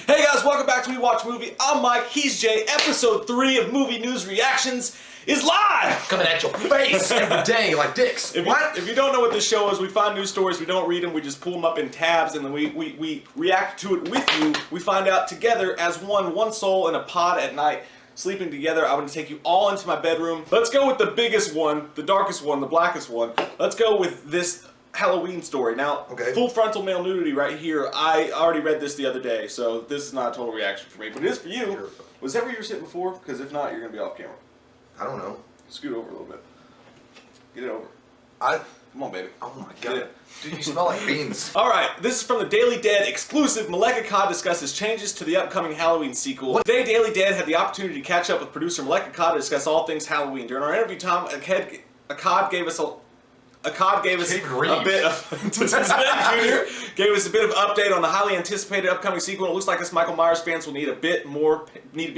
Hey guys, welcome back to We Watch Movie. I'm Mike, he's Jay. Episode 3 of Movie News Reactions is live! Coming at your face every day like dicks. If you don't know what this show is, we find news stories, we don't read them, we just pull them up in tabs, and then we react to it with you. We find out together as one soul in a pod at night, sleeping together. I'm going to take you all into my bedroom. Let's go with the biggest one, the darkest one, the blackest one. Let's go with this Halloween story. Now, full frontal male nudity right here. I already read this the other day, so this is not a total reaction for me, but it is for you. Was that where you were sitting before? Because if not, you're going to be off camera. I don't know. Scoot over a little bit. Get it over. Come on, baby. Oh my god. Dude, you smell like beans. Alright, this is from the Daily Dead exclusive. Malek Akkad discusses changes to the upcoming Halloween sequel. Today, Daily Dead had the opportunity to catch up with producer Malek Akkad to discuss all things Halloween. During our interview, Akkad gave us a bit of gave us a bit of update on the highly anticipated upcoming sequel. It looks like us Michael Myers fans will need to be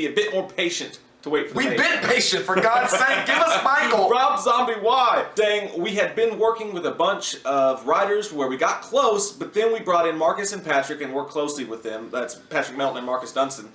a bit more patient to wait for the We've been patient, for God's sake. Give us Michael. Rob Zombie why? Saying we had been working with a bunch of writers where we got close, but then we brought in Marcus and Patrick and worked closely with them. That's Patrick Melton and Marcus Dunstan.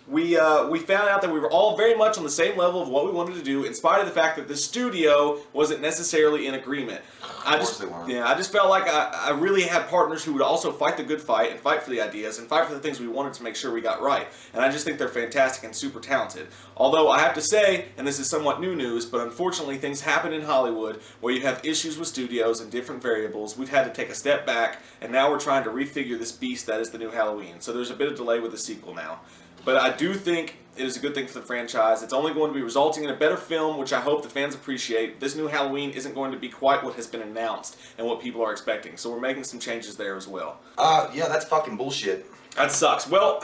We found out that we were all very much on the same level of what we wanted to do, in spite of the fact that the studio wasn't necessarily in agreement. I just felt like I really had partners who would also fight the good fight and fight for the ideas and fight for the things we wanted to make sure we got right. And I just think they're fantastic and super talented. Although I have to say, and this is somewhat new news, but unfortunately things happen in Hollywood where you have issues with studios and different variables. We've had to take a step back, and now we're trying to refigure this beast that is the new Halloween. So there's a bit of delay with the sequel now. But I do think it is a good thing for the franchise. It's only going to be resulting in a better film, which I hope the fans appreciate. This new Halloween isn't going to be quite what has been announced and what people are expecting. So we're making some changes there as well. Yeah, that's fucking bullshit. That sucks. Well,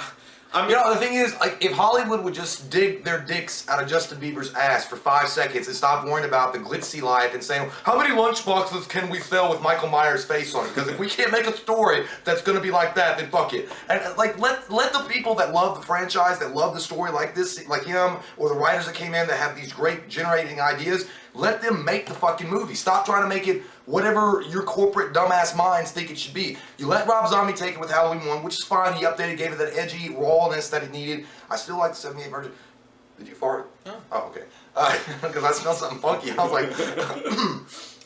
I mean, you know, the thing is, like, if Hollywood would just dig their dicks out of Justin Bieber's ass for 5 seconds and stop worrying about the glitzy life and saying, how many lunchboxes can we sell with Michael Myers' face on it? Because if we can't make a story that's going to be like that, then fuck it. And, like, let the people that love the franchise, that love the story like this, like him, or the writers that came in that have these great generating ideas, let them make the fucking movie. Stop trying to make it whatever your corporate dumbass minds think it should be. You let Rob Zombie take it with Halloween 1, which is fine. He updated, gave it that edgy rawness that it needed. I still like the 78 version. Did you fart? No. Oh, okay. Because I smelled something funky. I was like,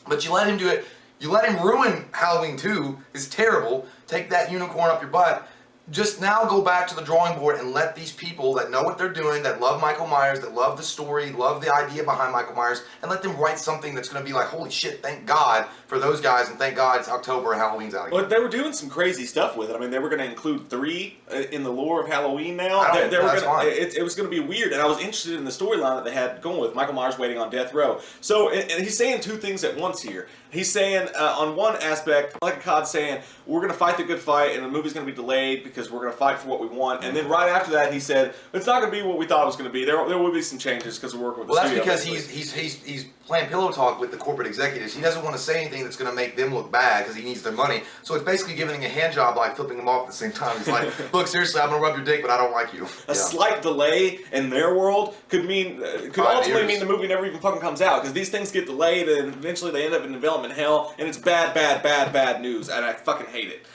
but you let him do it. You let him ruin Halloween 2. It's terrible. Take that unicorn up your butt. Just now go back to the drawing board and let these people that know what they're doing, that love Michael Myers, that love the story, love the idea behind Michael Myers, and let them write something that's going to be like, holy shit, thank God for those guys, and thank God it's October and Halloween's out again. But they were doing some crazy stuff with it. I mean, they were going to include 3 in the lore of Halloween now. It was going to be weird, and I was interested in the storyline that they had going with Michael Myers waiting on death row. So, and he's saying 2 things at once here. He's saying, on one aspect, like Akkad saying, we're going to fight the good fight, and the movie's going to be delayed because we're going to fight for what we want. And then right after that, he said, it's not going to be what we thought it was going to be. There will be some changes because we're working with the studio. Well, that's because he's playing pillow talk with the corporate executives. He doesn't want to say anything that's going to make them look bad because he needs their money. So it's basically giving him a hand job, like flipping them off at the same time. He's like, look, seriously, I'm going to rub your dick, but I don't like you. A slight delay in their world could ultimately mean the movie never even fucking comes out because these things get delayed and eventually they end up in development hell, and it's bad news, and I fucking hate it.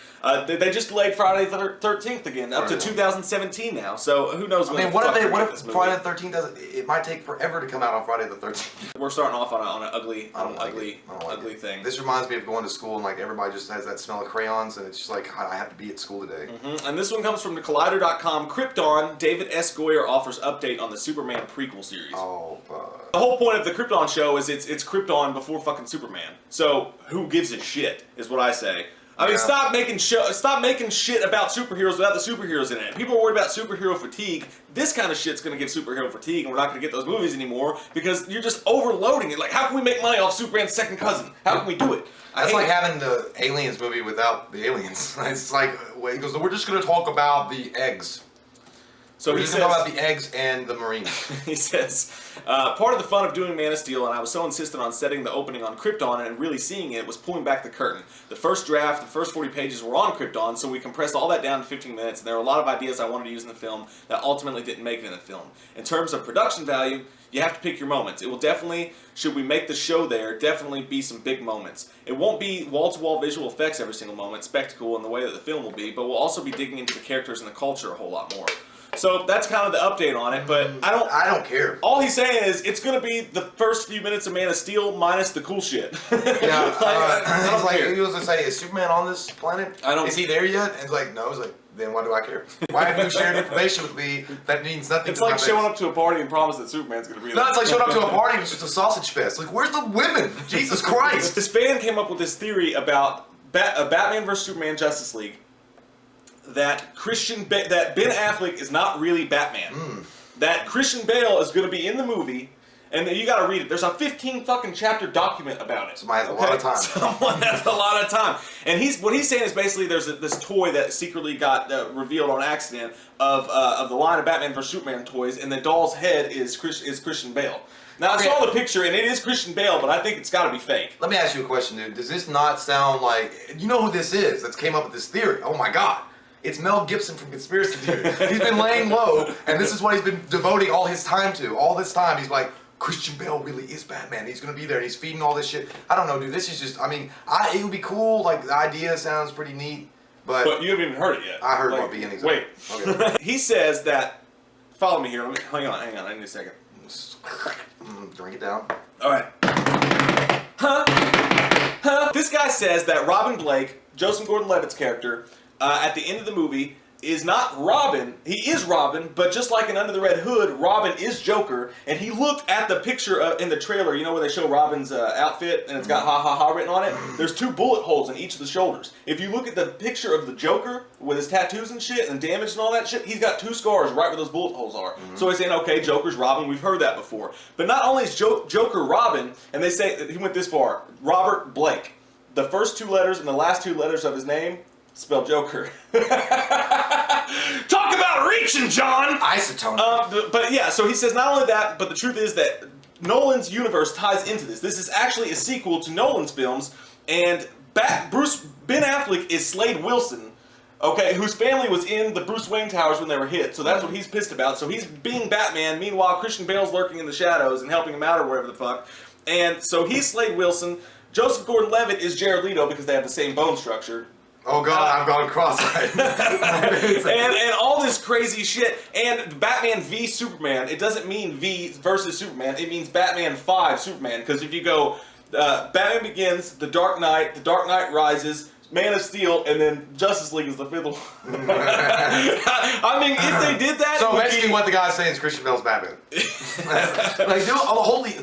They just delayed Friday the 13th again, up to 2017 now. So who knows? What if Friday the 13th doesn't? It might take forever to come out on Friday the 13th. We're starting off on an ugly thing. This reminds me of going to school and like everybody just has that smell of crayons, and it's just like I have to be at school today. And this one comes from the Collider.com. Krypton. David S. Goyer offers update on the Superman prequel series. Oh, fuck. The whole point of the Krypton show is it's Krypton before fucking Superman. So who gives a shit is what I say. I mean, stop making shit about superheroes without the superheroes in it. People are worried about superhero fatigue. This kind of shit's going to give superhero fatigue, and we're not going to get those movies anymore because you're just overloading it. Like, how can we make money off Superman's second cousin? How can we do it? That's like having the Aliens movie without the aliens. It's like, he goes, we're just going to talk about the eggs. So We're he just says, gonna talk about the eggs and the Marines. he says, part of the fun of doing Man of Steel, and I was so insistent on setting the opening on Krypton and really seeing it, was pulling back the curtain. The first draft, the first 40 pages were on Krypton, so we compressed all that down to 15 minutes, and there were a lot of ideas I wanted to use in the film that ultimately didn't make it in the film. In terms of production value, you have to pick your moments. It will definitely, should we make the show there, definitely be some big moments. It won't be wall-to-wall visual effects every single moment, spectacle in the way that the film will be, but we'll also be digging into the characters and the culture a whole lot more. So that's kind of the update on it, but I don't care. all he's saying is it's going to be the first few minutes of Man of Steel minus the cool shit. Yeah, I don't like care. he was gonna say, is Superman on this planet? Is he there yet? And it's like, no. It's like, then why do I care? Why have you shared information with me that means nothing? It's like showing up to a party and promise that Superman's going to be there. No, it's like showing up to a party and it's just a sausage fest. Like, where's the women? Jesus Christ! This fan came up with this theory about Batman vs Superman Justice League. That that Ben Affleck is not really Batman. That Christain Bale is going to be in the movie, and you got to read it. There's a 15 fucking chapter document about it. Somebody has a lot of time. Someone has a lot of time, and what he's saying is basically there's this toy that secretly got revealed on accident of the line of Batman vs Superman toys, and the doll's head is Christain Bale. Now, I saw the picture, and it is Christain Bale, but I think it's got to be fake. Let me ask you a question, dude. Does this not sound like... You know who this is that came up with this theory? Oh, my God. It's Mel Gibson from Conspiracy Theory. He's been laying low, and this is what he's been devoting all his time to. All this time, he's like, Christain Bale really is Batman. He's going to be there, and he's feeding all this shit. I don't know, dude. This is just... I mean, it would be cool. Like, the idea sounds pretty neat, but... you haven't even heard it yet. I heard about beginnings. Wait. Okay. He says that... Follow me here. Hang on. I need a second. Drink it down. All right. This guy says that Robin Blake, Joseph Gordon-Levitt's character, at the end of the movie, is not Robin. He is Robin, but just like in Under the Red Hood, Robin is Joker, and he looked at the picture in the trailer, you know where they show Robin's outfit, and it's got ha ha ha written on it? There's 2 bullet holes in each of the shoulders. If you look at the picture of the Joker, with his tattoos and shit, and damage and all that shit, he's got 2 scars right where those bullet holes are. So he's saying, okay, Joker's Robin, we've heard that before. But not only is Joker Robin, and they say, he went this far, Robert Blake. The first 2 letters and the last 2 letters of his name, spell Joker. Talk about reaching, John! Isotone. But yeah, so he says not only that, but the truth is that Nolan's universe ties into this. This is actually a sequel to Nolan's films, and Ben Affleck is Slade Wilson, okay, whose family was in the Bruce Wayne towers when they were hit, so that's what he's pissed about. So he's being Batman, meanwhile Christian Bale's lurking in the shadows and helping him out or whatever the fuck. And so he's Slade Wilson. Joseph Gordon-Levitt is Jared Leto because they have the same bone structure. Oh God, I've gone cross-eyed. and all this crazy shit. And Batman v Superman, it doesn't mean V versus Superman, it means Batman 5 Superman. Because if you go Batman Begins, The Dark Knight Rises, Man of Steel, and then Justice League is the 5th one. I mean, if they did that... So basically what the guy's saying is Christian Bale's Batman. Like, dude, holy...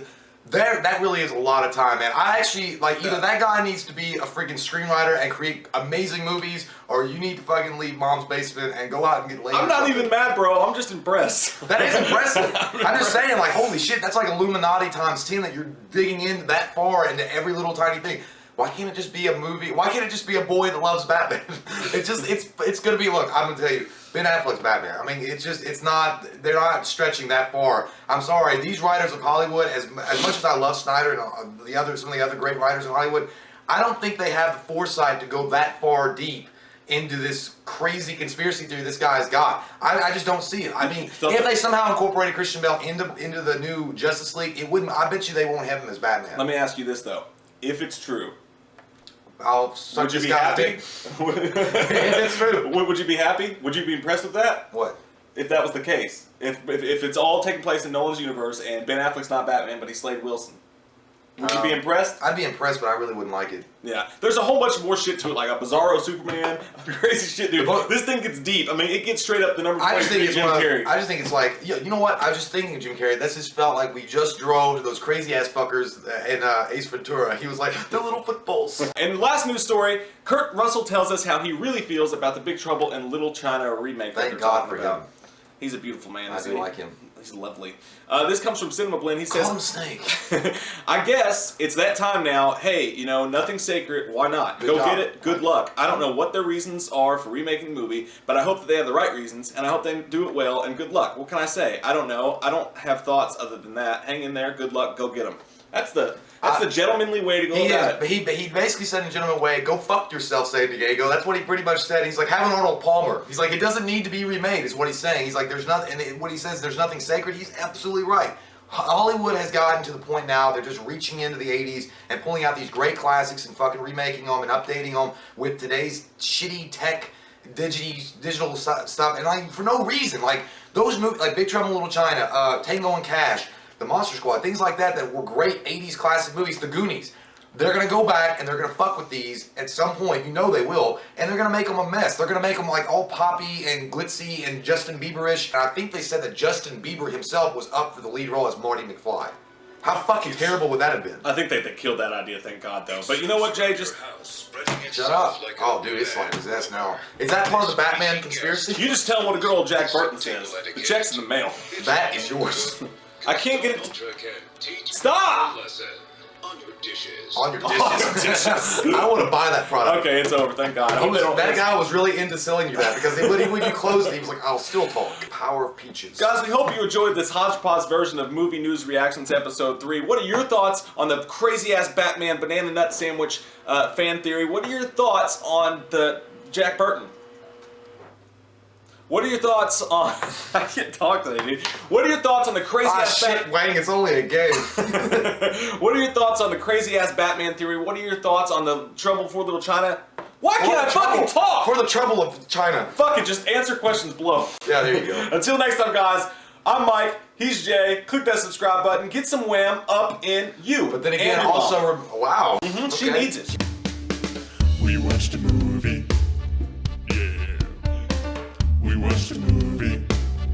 That really is a lot of time, man. I actually, like, either that guy needs to be a freaking screenwriter and create amazing movies, or you need to fucking leave mom's basement and go out and get laid. I'm not even mad, bro. I'm just impressed. That is impressive. I'm just saying, like, holy shit, that's like Illuminati times 10 that you're digging in that far into every little tiny thing. Why can't it just be a movie? Why can't it just be a boy that loves Batman? It's gonna be, look, I'm gonna tell you, Ben Affleck's Batman. I mean, they're not stretching that far. I'm sorry, these writers of Hollywood, as much as I love Snyder and some of the other great writers in Hollywood, I don't think they have the foresight to go that far deep into this crazy conspiracy theory this guy's got. I just don't see it. I mean, if they somehow incorporated Christian Bale into the new Justice League, it wouldn't. I bet you they won't have him as Batman. Let me ask you this though: if it's true, would you be happy? If it's true. Would you be happy? Would you be impressed with that? What? If that was the case. If it's all taking place in Nolan's universe and Ben Affleck's not Batman, but he's Slade Wilson. Would you be impressed? I'd be impressed, but I really wouldn't like it. Yeah. There's a whole bunch more shit to it, like a bizarro Superman, crazy shit, dude. This thing gets deep. I mean, it gets straight up the number 23 Jim Carrey. I just think it's like, you know what? I was just thinking of Jim Carrey. This just felt like we just drove to those crazy-ass fuckers in Ace Ventura. He was like, they're little footballs. And the last news story, Kurt Russell tells us how he really feels about the Big Trouble in Little China remake. Thank God for him. He's a beautiful man. I do like him. He's lovely. This comes from Cinema Blend. He says, Call him Snake. I guess it's that time now. Hey, you know, nothing's sacred. Why not? Go get it. Good luck. I don't know what their reasons are for remaking the movie, but I hope that they have the right reasons, and I hope they do it well, and good luck. What can I say? I don't know. I don't have thoughts other than that. Hang in there. Good luck. Go get them. That's the gentlemanly way to go about it. But he basically said in a gentleman way, go fuck yourself, San Diego. That's what he pretty much said. He's like, have an Arnold Palmer. He's like, it doesn't need to be remade, is what he's saying. He's like, there's nothing, and what he says, there's nothing sacred. He's absolutely right. Hollywood has gotten to the point now, they're just reaching into the 80s and pulling out these great classics and fucking remaking them and updating them with today's shitty tech, digital stuff. And like, for no reason. Like, those movies, like Big Trouble in Little China, Tango and Cash, The Monster Squad, things like that were great 80s classic movies, The Goonies. They're going to go back and they're going to fuck with these at some point, you know they will, and they're going to make them a mess. They're going to make them like all poppy and glitzy and Justin Bieber-ish. And I think they said that Justin Bieber himself was up for the lead role as Marty McFly. How fucking terrible would that have been? I think they killed that idea, thank God, though. But you know what, Jay? Just shut up. Oh, dude, it's like possessed now. Is that part of the Batman conspiracy? You just tell what a good old Jack Burton says. The check's in the mail. That is yours. I can't get it. Stop! On your dishes. I want to buy that product. Okay, it's over. Thank God. That guy was really into selling you that because when you closed it, he was like, "I'll still talk." Power of peaches. Guys, we hope you enjoyed this hodgepodge version of Movie News Reactions Episode 3. What are your thoughts on the crazy-ass Batman banana nut sandwich fan theory? What are your thoughts on the Jack Burton? What are your thoughts on... I can't talk today, dude. What are your thoughts on the crazy-ass... shit, Wang, it's only a game. What are your thoughts on the crazy-ass Batman theory? What are your thoughts on the Trouble Before Little China? Why can't I fucking talk? For the trouble of China. Fuck it, just answer questions below. Yeah, there you go. Until next time, guys, I'm Mike, he's Jay. Click that subscribe button, get some wham up in you. But then again, also... Wow. Okay. She needs it. We watched a movie. Yeah. We watched a movie.